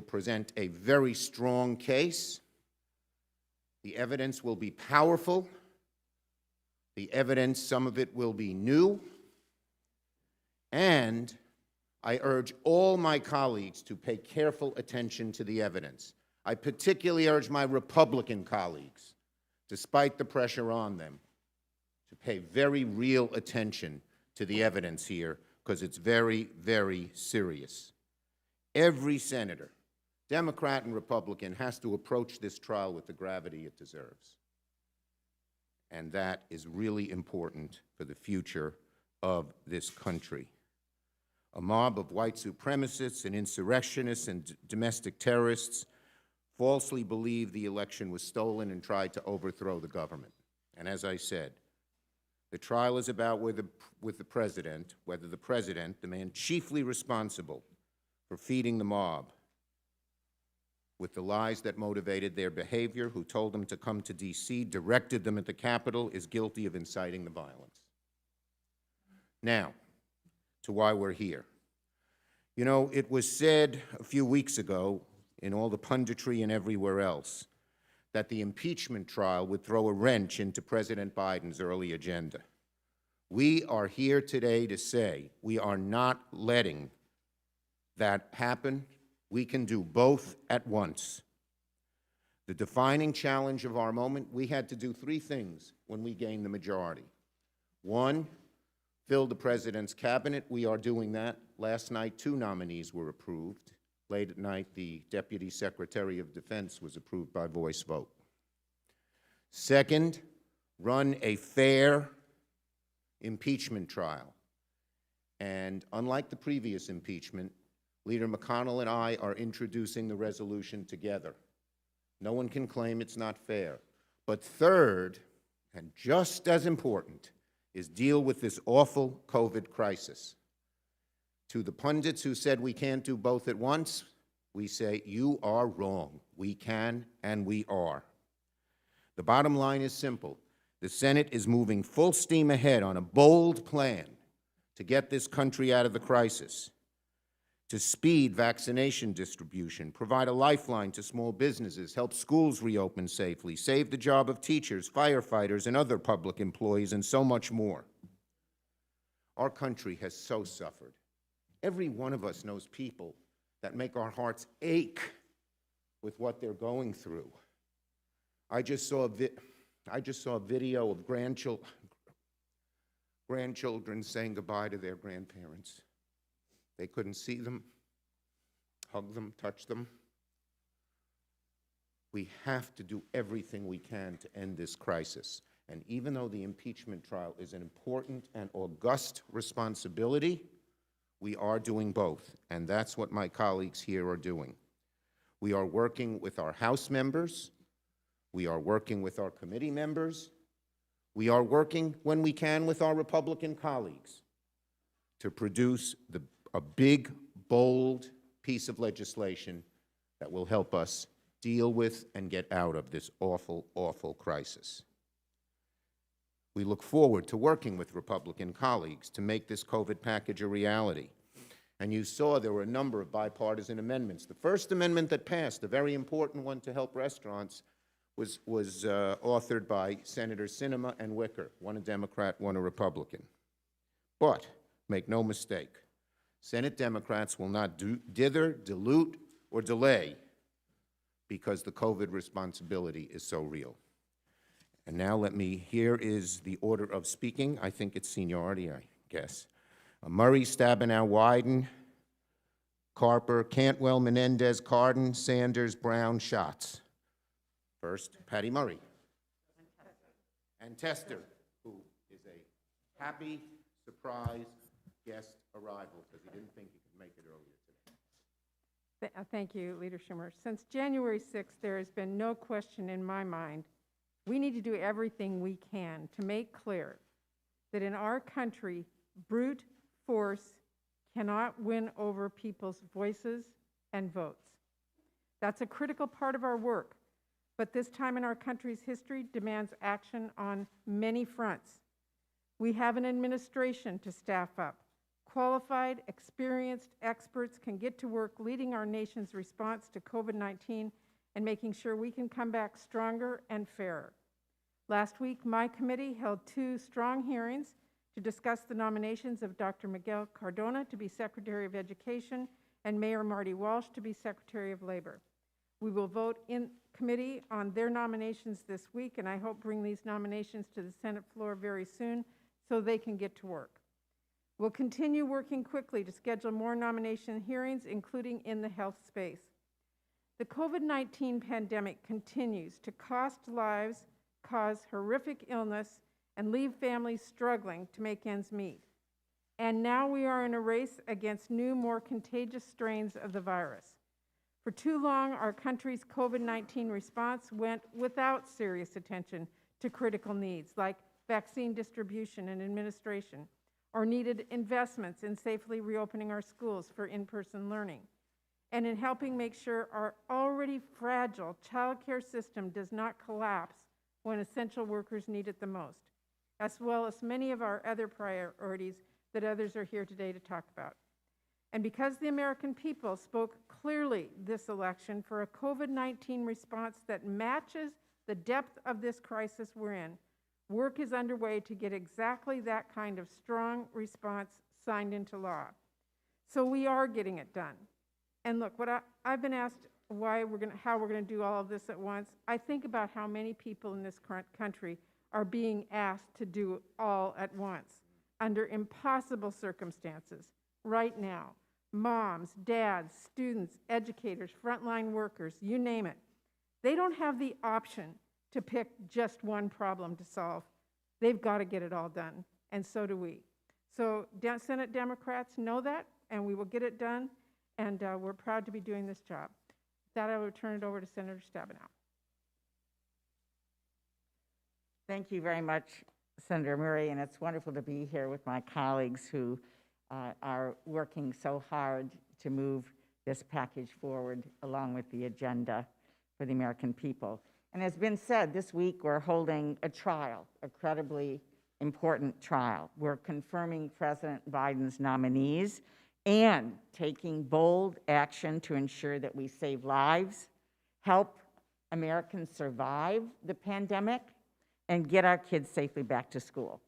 present a very strong case. The evidence will be powerful. The evidence, some of it will be new. And I urge all my colleagues to pay careful attention to the evidence. I particularly urge my Republican colleagues, despite the pressure on them, to pay very real attention to the evidence here, because it's very, very serious. Every senator, Democrat and Republican, has to approach this trial with the gravity it deserves. And that is really important for the future of this country. A mob of white supremacists and insurrectionists and domestic terrorists falsely believed the election was stolen and tried to overthrow the government. And as I said, the trial is about whether the president, the man chiefly responsible for feeding the mob with the lies that motivated their behavior, who told them to come to D.C., directed them at the Capitol, is guilty of inciting the violence. Now, to why we're here. You know, it was said a few weeks ago in all the punditry and everywhere else that the impeachment trial would throw a wrench into President Biden's early agenda. We are here today to say we are not letting that happen. We can do both at once. The defining challenge of our moment, we had to do three things when we gained the majority. One, fill the president's cabinet. We are doing that. Last night, 2 nominees were approved. Late at night, the Deputy Secretary of Defense was approved by voice vote. Second, run a fair impeachment trial. And unlike the previous impeachment, Leader McConnell and I are introducing the resolution together. No one can claim it's not fair. But third, and just as important, is deal with this awful COVID crisis. To the pundits who said we can't do both at once, we say, you are wrong. We can and we are. The bottom line is simple. The Senate is moving full steam ahead on a bold plan to get this country out of the crisis, to speed vaccination distribution, provide a lifeline to small businesses, help schools reopen safely, save the job of teachers, firefighters, and other public employees, and so much more. Our country has so suffered. Every one of us knows people that make our hearts ache with what they're going through. I just saw a video of grandchildren saying goodbye to their grandparents. They couldn't see them, hug them, touch them. We have to do everything we can to end this crisis. And even though the impeachment trial is an important and august responsibility, we are doing both, and that's what my colleagues here are doing. We are working with our House members. We are working with our committee members. We are working, when we can, with our Republican colleagues to produce a big, bold piece of legislation that will help us deal with and get out of this awful, awful crisis. We look forward to working with Republican colleagues to make this COVID package a reality. And you saw there were a number of bipartisan amendments. The first amendment that passed, the very important one to help restaurants, was authored by Senators Sinema and Wicker, one a Democrat, one a Republican. But make no mistake, Senate Democrats will not dither, dilute, or delay because the COVID responsibility is so real. And now here is the order of speaking. I think it's seniority, I guess. Murray, Stabenow, Wyden, Carper, Cantwell, Menendez, Cardin, Sanders, Brown, Schatz. First, Patty Murray. And Tester, who is a happy, surprise guest arrival because he didn't think he could make it earlier today. Thank you, Leader Schumer. Since January 6th, there has been no question in my mind. We need to do everything we can to make clear that in our country, brute force cannot win over people's voices and votes. That's a critical part of our work, but this time in our country's history demands action on many fronts. We have an administration to staff up, Qualified, experienced experts can get to work leading our nation's response to COVID-19 and making sure we can come back stronger and fairer. Last week, my committee held 2 strong hearings to discuss the nominations of Dr. Miguel Cardona to be Secretary of Education and Mayor Marty Walsh to be Secretary of Labor. We will vote in committee on their nominations this week, and I hope bring these nominations to the Senate floor very soon so they can get to work. We'll continue working quickly to schedule more nomination hearings, including in the health space. The COVID-19 pandemic continues to cost lives, cause horrific illness, and leave families struggling to make ends meet. And now we are in a race against new, more contagious strains of the virus. For too long, our country's COVID-19 response went without serious attention to critical needs like vaccine distribution and administration, or needed investments in safely reopening our schools for in-person learning, and in helping make sure our already fragile child care system does not collapse when essential workers need it the most, as well as many of our other priorities that others are here today to talk about. And because the American people spoke clearly this election for a COVID-19 response that matches the depth of this crisis we're in, work is underway to get exactly that kind of strong response signed into law. So we are getting it done. And look, I've been asked how we're going to do all of this at once. I think about how many people in this current country are being asked to do it all at once under impossible circumstances right now. Moms, dads, students, educators, frontline workers, you name it. They don't have the option to pick just one problem to solve. They've got to get it all done, and so do we. So Senate Democrats know that, and we will get it done, and we're proud to be doing this job. With that, I will turn it over to Senator Stabenow. Thank you very much, Senator Murray, and it's wonderful to be here with my colleagues who are working so hard to move this package forward along with the agenda for the American people. And as been said, this week we're holding a trial, a incredibly important trial. We're confirming President Biden's nominees and taking bold action to ensure that we save lives, help Americans survive the pandemic, and get our kids safely back to school.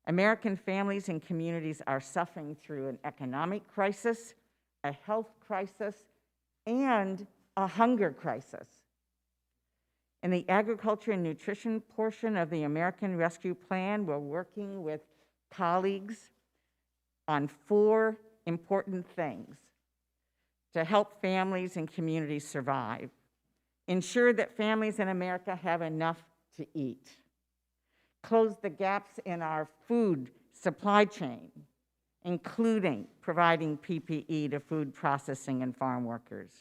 American families and communities are suffering through an economic crisis, a health crisis, and a hunger crisis. In the agriculture and nutrition portion of the American Rescue Plan, we're working with colleagues on 4 important things to help families and communities survive. Ensure that families in America have enough to eat. Close the gaps in our food supply chain, including providing PPE to food processing and farm workers,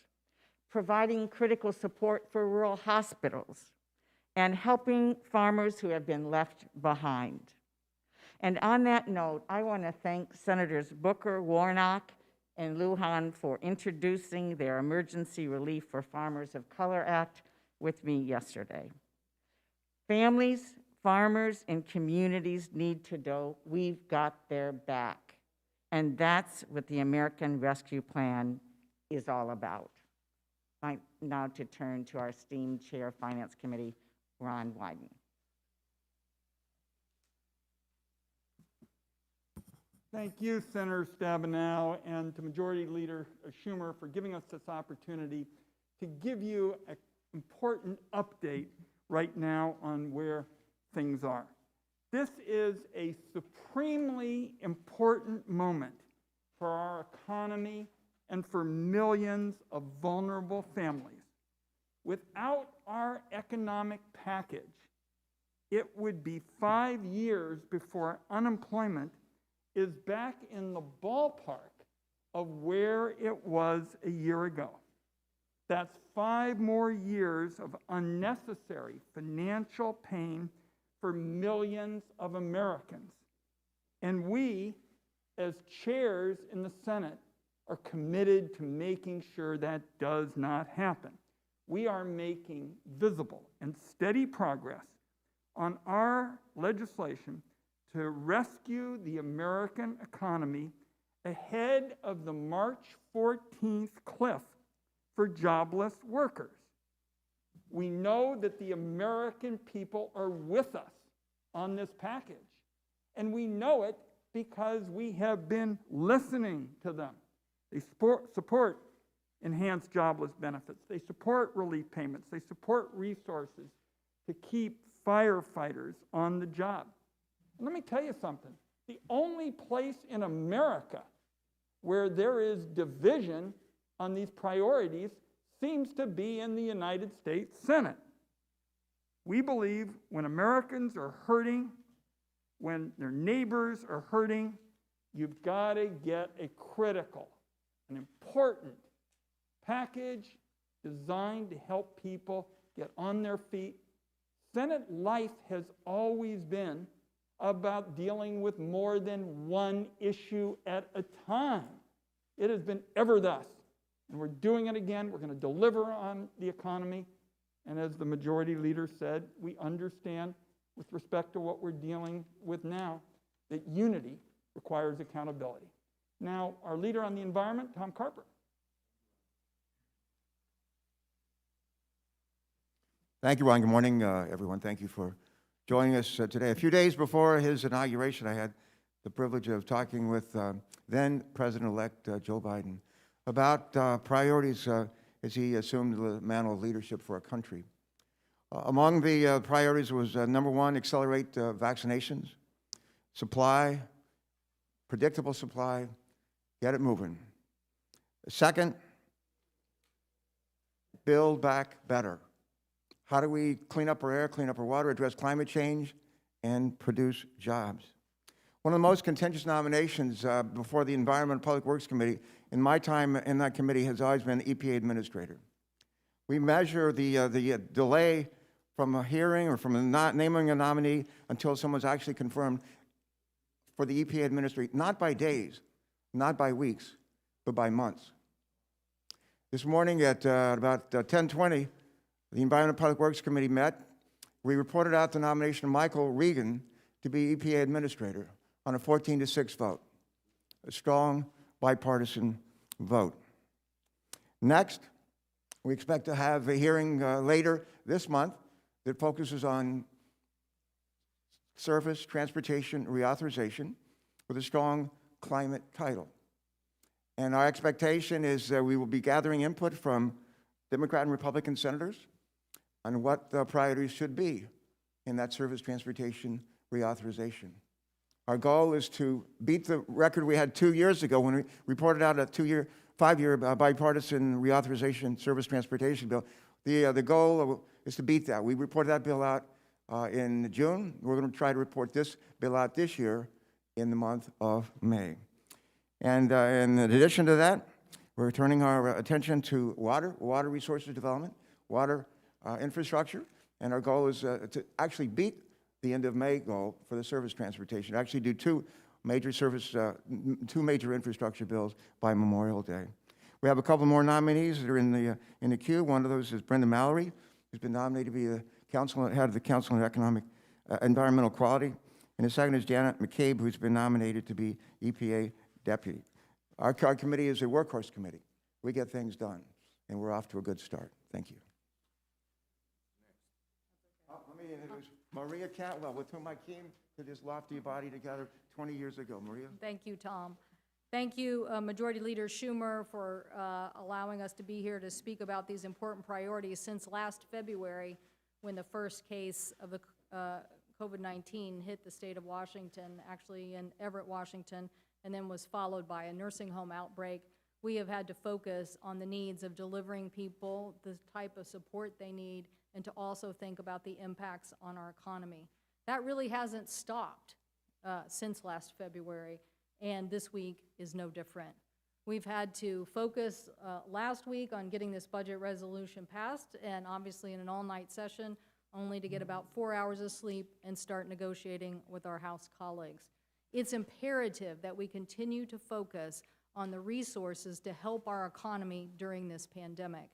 providing critical support for rural hospitals, and helping farmers who have been left behind. And on that note, I want to thank Senators Booker, Warnock, and Lujan for introducing their Emergency Relief for Farmers of Color Act with me yesterday. Families, farmers, and communities need to know we've got their back. And that's what the American Rescue Plan is all about. Now to turn to our esteemed Chair of Finance Committee, Ron Wyden. Thank you, Senator Stabenow, and to Majority Leader Schumer for giving us this opportunity to give you an important update right now on where things are. This is a supremely important moment for our economy and for millions of vulnerable families. Without our economic package, it would be 5 years before unemployment is back in the ballpark of where it was a year ago. That's 5 more years of unnecessary financial pain for millions of Americans. And we, as chairs in the Senate, are committed to making sure that does not happen. We are making visible and steady progress on our legislation to rescue the American economy ahead of the March 14th cliff for jobless workers. We know that the American people are with us on this package, and we know it because we have been listening to them. They support enhanced jobless benefits. They support relief payments. They support resources to keep firefighters on the job. And let me tell you something. The only place in America where there is division on these priorities seems to be in the United States Senate. We believe when Americans are hurting, when their neighbors are hurting, you've got to get a critical, an important package designed to help people get on their feet. Senate life has always been about dealing with more than one issue at a time. It has been ever thus. And we're doing it again. We're going to deliver on the economy. And as the majority leader said, we understand with respect to what we're dealing with now, that unity requires accountability. Now, our leader on the environment, Tom Carper. Thank you, Ron. Good morning, everyone. Thank you for joining us today. A few days before his inauguration, I had the privilege of talking with then President-elect Joe Biden about priorities as he assumed the mantle of leadership for our country. Among the priorities was number one, accelerate vaccinations, supply, predictable supply, get it moving. Second, build back better. How do we clean up our air, clean up our water, address climate change, and produce jobs? One of the most contentious nominations before the Environment and Public Works Committee, in my time in that committee, has always been EPA administrator. We measure the delay from a hearing or from not naming a nominee until someone's actually confirmed for the EPA administrator, not by days, not by weeks, but by months. This morning at about 10:20, the Environment and Public Works Committee met. We reported out the nomination of Michael Regan to be EPA administrator on a 14-6 vote, a strong bipartisan vote. Next, we expect to have a hearing later this month that focuses on surface transportation reauthorization with a strong climate title. And our expectation is that we will be gathering input from Democrat and Republican senators on what the priorities should be in that surface transportation reauthorization. Our goal is to beat the record we had 2 years ago when we reported out a 5-year bipartisan reauthorization service transportation bill. The goal is to beat that. We reported that bill out in June. We're going to try to report this bill out this year in the month of May. And in addition to that, we're turning our attention to water resources development, water infrastructure, and our goal is to actually beat the end of May goal for the surface transportation, actually do two major infrastructure bills by Memorial Day. We have a couple more nominees that are in the queue. One of those is Brenda Mallory, who's been nominated to be the head of the Council on Environmental Quality, and the second is Janet McCabe, who's been nominated to be EPA deputy. Our committee is a workhorse committee. We get things done, and we're off to a good start. Thank you. Let me introduce Maria Cantwell, with whom I came to this lofty body together 20 years ago. Maria? Thank you, Tom. Thank you, Majority Leader Schumer, for allowing us to be here to speak about these important priorities. Since last February, when the first case of the COVID-19 hit the state of Washington, actually in Everett, Washington, and then was followed by a nursing home outbreak, we have had to focus on the needs of delivering people the type of support they need, and to also think about the impacts on our economy. That really hasn't stopped since last February, and this week is no different. We've had to focus last week on getting this budget resolution passed, and obviously in an all-night session, only to get about 4 hours of sleep and start negotiating with our House colleagues. It's imperative that we continue to focus on the resources to help our economy during this pandemic.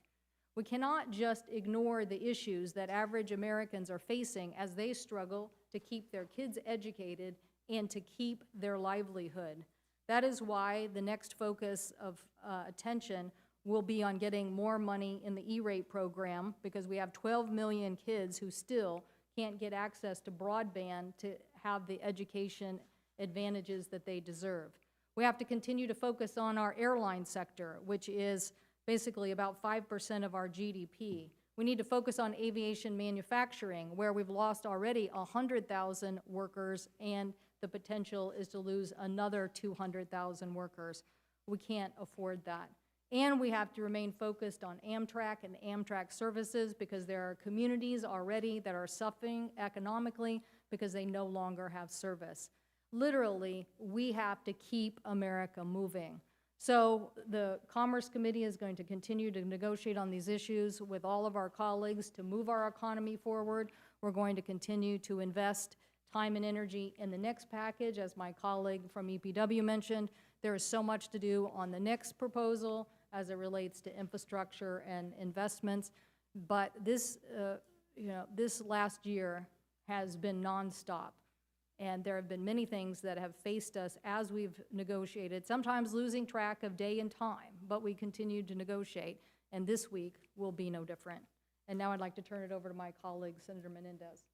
We cannot just ignore the issues that average Americans are facing as they struggle to keep their kids educated and to keep their livelihood. That is why the next focus of attention will be on getting more money in the E-rate program, because we have 12 million kids who still can't get access to broadband to have the education advantages that they deserve. We have to continue to focus on our airline sector, which is basically about 5% of our GDP. We need to focus on aviation manufacturing, where we've lost already 100,000 workers, and the potential is to lose another 200,000 workers. We can't afford that. And we have to remain focused on Amtrak and Amtrak services, because there are communities already that are suffering economically because they no longer have service. Literally, we have to keep America moving. So the Commerce Committee is going to continue to negotiate on these issues with all of our colleagues to move our economy forward. We're going to continue to invest time and energy in the next package. As my colleague from EPW mentioned, there is so much to do on the next proposal as it relates to infrastructure and investments. But this, this last year has been nonstop. And there have been many things that have faced us as we've negotiated, sometimes losing track of day and time, but we continued to negotiate, and this week will be no different. And now I'd like to turn it over to my colleague, Senator Menendez.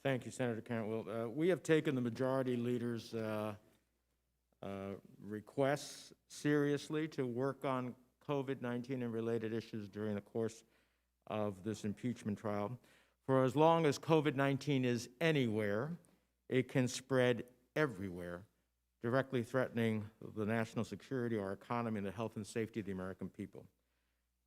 Thank you, Senator Cantwell. We have taken the Majority Leader's requests seriously to work on COVID-19 and related issues during the course of this impeachment trial. For as long as COVID-19 is anywhere, it can spread everywhere, directly threatening the national security, our economy, and the health and safety of the American people.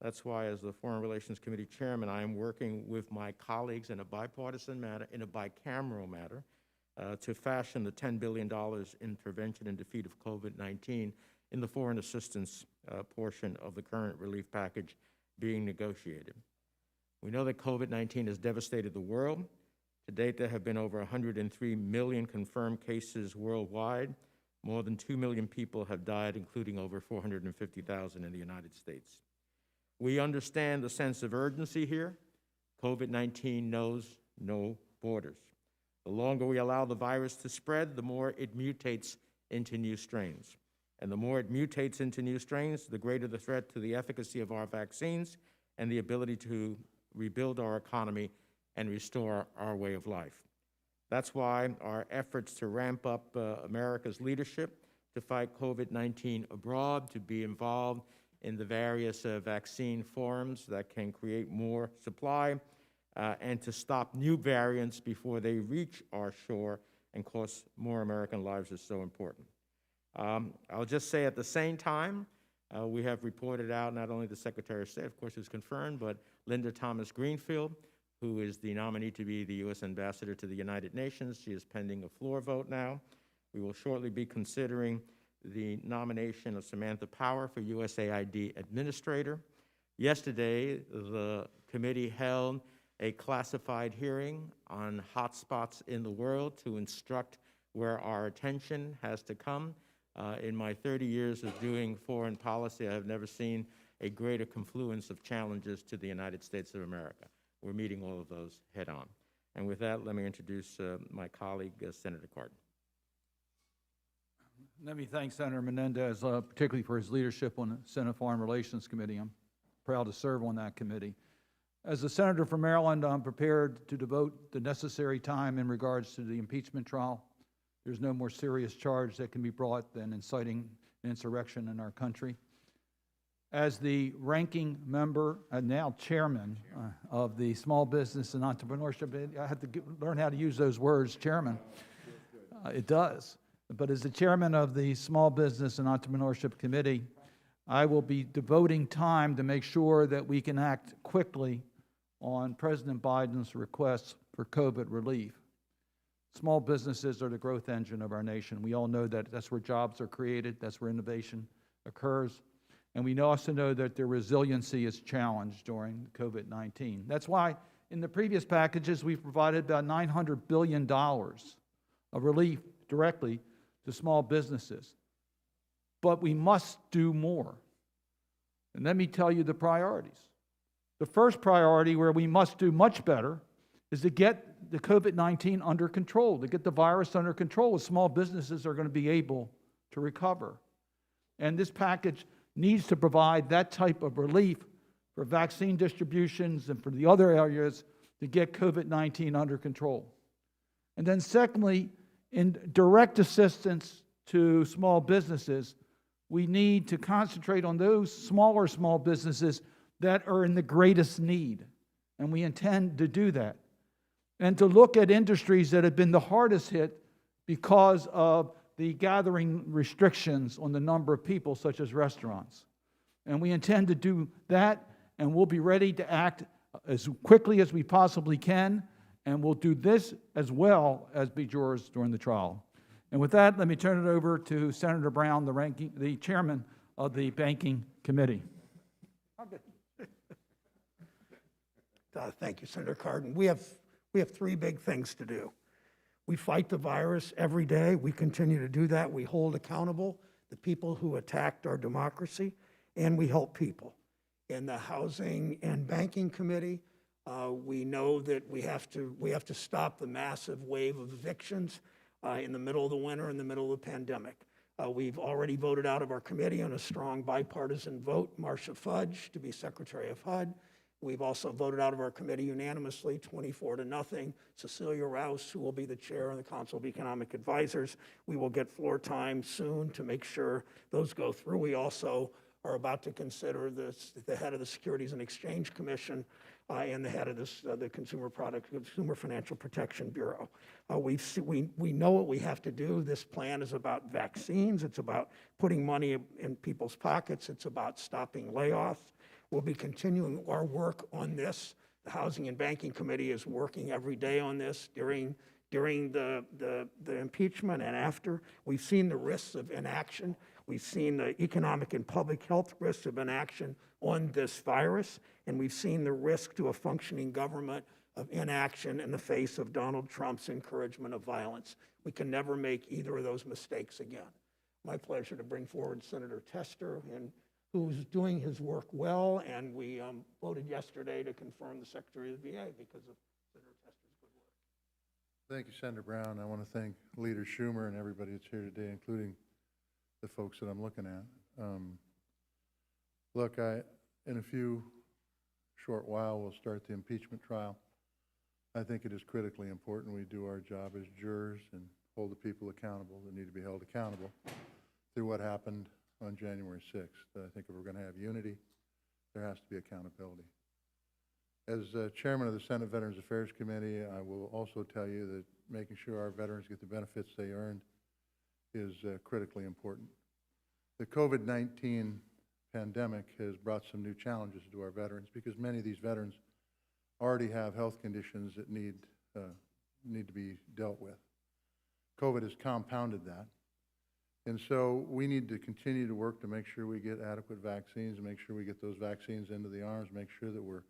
That's why, as the Foreign Relations Committee Chairman, I am working with my colleagues in a bipartisan manner, in a bicameral manner, to fashion the $10 billion in prevention and defeat of COVID-19 in the foreign assistance portion of the current relief package being negotiated. We know that COVID-19 has devastated the world. To date, there have been over 103 million confirmed cases worldwide. More than 2 million people have died, including over 450,000 in the United States. We understand the sense of urgency here. COVID-19 knows no borders. The longer we allow the virus to spread, the more it mutates into new strains. And the more it mutates into new strains, the greater the threat to the efficacy of our vaccines and the ability to rebuild our economy and restore our way of life. That's why our efforts to ramp up America's leadership to fight COVID-19 abroad, to be involved in the various vaccine forums that can create more supply, and to stop new variants before they reach our shore and cost more American lives is so important. I'll just say at the same time, we have reported out not only the Secretary of State, of course, who's confirmed, but Linda Thomas Greenfield, who is the nominee to be the U.S. Ambassador to the United Nations. She is pending a floor vote now. We will shortly be considering the nomination of Samantha Power for USAID Administrator. Yesterday, the committee held a classified hearing on hotspots in the world to instruct where our attention has to come. In my 30 years of doing foreign policy, I have never seen a greater confluence of challenges to the United States of America. We're meeting all of those head on. And with that, let me introduce my colleague, Senator Cardin. Let me thank Senator Menendez, particularly for his leadership on the Senate Foreign Relations Committee. I'm proud to serve on that committee. As a senator from Maryland, I'm prepared to devote the necessary time in regards to the impeachment trial. There's no more serious charge that can be brought than inciting an insurrection in our country. As the ranking member and now chairman of the Small Business and Entrepreneurship, I have to learn how to use those words, chairman. It does. But as the chairman of the Small Business and Entrepreneurship Committee, I will be devoting time to make sure that we can act quickly on President Biden's requests for COVID relief. Small businesses are the growth engine of our nation. We all know that that's where jobs are created, that's where innovation occurs. And we also know that their resiliency is challenged during COVID-19. That's why in the previous packages, we've provided about $900 billion of relief directly to small businesses. But we must do more. And let me tell you the priorities. The first priority, where we must do much better, is to get the COVID-19 under control, to get the virus under control, as small businesses are going to be able to recover. And this package needs to provide that type of relief for vaccine distributions and for the other areas to get COVID-19 under control. And then secondly, in direct assistance to small businesses, we need to concentrate on those smaller small businesses that are in the greatest need. And we intend to do that. And to look at industries that have been the hardest hit because of the gathering restrictions on the number of people, such as restaurants. And we intend to do that, and we'll be ready to act as quickly as we possibly can, and we'll do this as well as be jurors during the trial. And with that, let me turn it over to Senator Brown, the chairman of the Banking Committee. Thank you, Senator Cardin. We have three big things to do. We fight the virus every day. We continue to do that. We hold accountable the people who attacked our democracy, and we help people. In the Housing and Banking Committee, we know that we have to stop the massive wave of evictions in the middle of the winter, in the middle of the pandemic. We've already voted out of our committee on a strong bipartisan vote, Marcia Fudge to be Secretary of HUD. We've also voted out of our committee unanimously, 24-0, Cecilia Rouse, who will be the chair of the Council of Economic Advisors. We will get floor time soon to make sure those go through. We also are about to consider the head of the Securities and Exchange Commission and the head of the Consumer Financial Protection Bureau. We know what we have to do. This plan is about vaccines. It's about putting money in people's pockets. It's about stopping layoffs. We'll be continuing our work on this. The Housing and Banking Committee is working every day on this during the impeachment and after. We've seen the risks of inaction. We've seen the economic and public health risks of inaction on this virus, and we've seen the risk to a functioning government of inaction in the face of Donald Trump's encouragement of violence. We can never make either of those mistakes again. My pleasure to bring forward Senator Tester, who's doing his work well, and we voted yesterday to confirm the Secretary of the VA because of Senator Tester's good work. Thank you, Senator Brown. I want to thank Leader Schumer and everybody that's here today, including the folks that I'm looking at. Look, in a few short while, we'll start the impeachment trial. I think it is critically important we do our job as jurors and hold the people accountable that need to be held accountable through what happened on January 6th. I think if we're going to have unity, there has to be accountability. As chairman of the Senate Veterans Affairs Committee, I will also tell you that making sure our veterans get the benefits they earned is critically important. The COVID-19 pandemic has brought some new challenges to our veterans because many of these veterans already have health conditions that need to be dealt with. COVID has compounded that. And so we need to continue to work to make sure we get adequate vaccines and make sure we get those vaccines into the arms, make sure that we're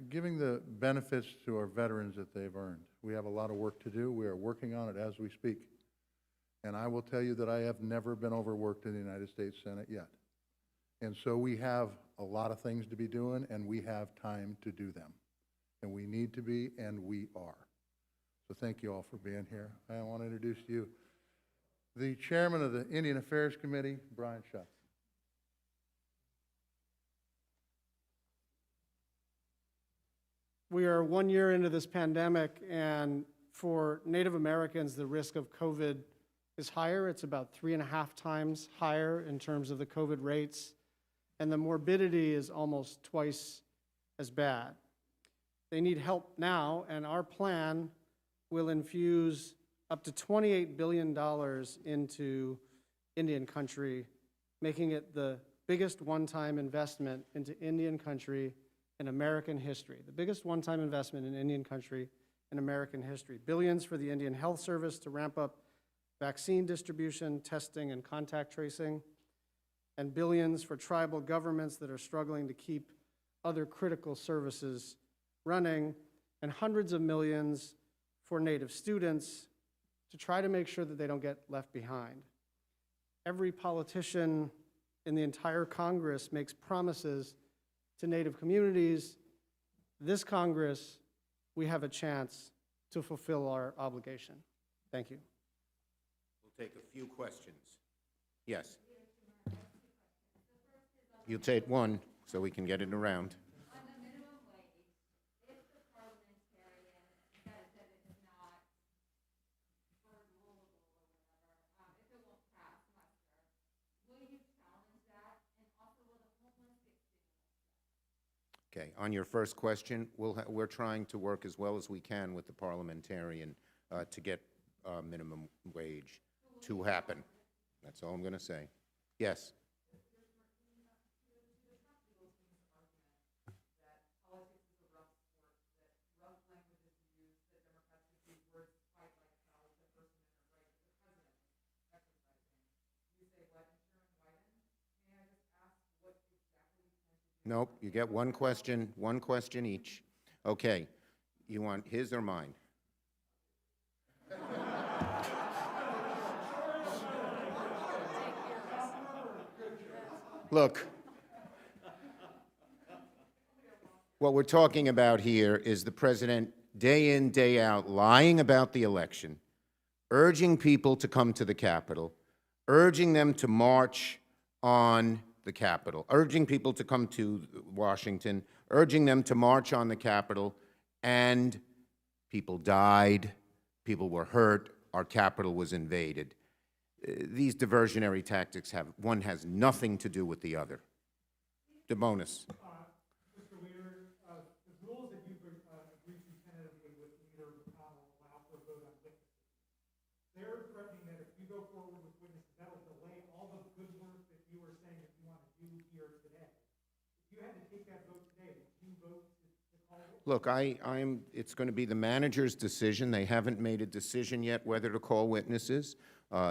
giving the benefits to our veterans that they've earned. We have a lot of work to do. We are working on it as we speak. And I will tell you that I have never been overworked in the United States Senate yet. And so we have a lot of things to be doing, and we have time to do them. And we need to be, and we are. So thank you all for being here. I want to introduce to you the chairman of the Indian Affairs Committee, Brian Schuck. We are 1 year into this pandemic, and for Native Americans, the risk of COVID is higher. It's about 3.5 times higher in terms of the COVID rates, and the morbidity is almost twice as bad. They need help now, and our plan will infuse up to $28 billion into Indian country, making it the biggest one-time investment into Indian country in American history, the biggest one-time investment in Indian country in American history. Billions for the Indian Health Service to ramp up vaccine distribution, testing, and contact tracing, and billions for tribal governments that are struggling to keep other critical services running, and hundreds of millions for Native students to try to make sure that they don't get left behind. Every politician in the entire Congress makes promises to Native communities. This Congress, we have a chance to fulfill our obligation. Thank you. We'll take a few questions. Yes. You'll take one so we can get it around. Okay, on your first question, we're trying to work as well as we can with the parliamentarian to get minimum wage to happen. That's all I'm going to say. Yes? Nope, you get one question each. Okay, you want his or mine? Look, what we're talking about here is the president day in, day out lying about the election, urging people to come to the Capitol, urging them to march on the Capitol, urging people to come to Washington, urging them to march on the Capitol, and people died, people were hurt, our Capitol was invaded. These diversionary tactics one has nothing to do with the other. DeBonis. Mr. Leader, the rules that you've agreed to tentatively with Leader McConnell allow for a vote on witnesses. They're threatening that if you go forward with witnesses, that'll delay all the good work that you were saying that you want to do here today. If you had to take that vote today, would you vote to call it? Look, it's going to be the manager's decision. They haven't made a decision yet whether to call witnesses.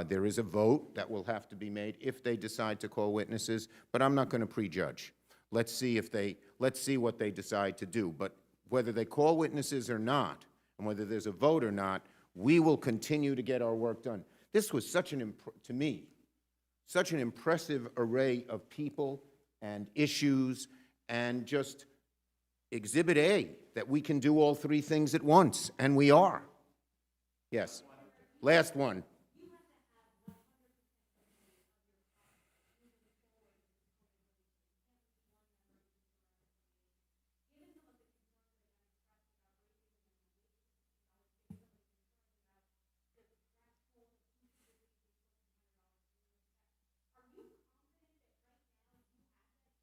There is a vote that will have to be made if they decide to call witnesses, but I'm not going to prejudge. Let's see what they decide to do. But whether they call witnesses or not, and whether there's a vote or not, we will continue to get our work done. This was to me, such an impressive array of people and issues, and just Exhibit A, that we can do all three things at once, and we are. Yes. Last one.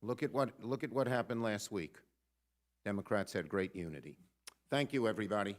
Look at what happened last week. Democrats had great unity. Thank you, everybody.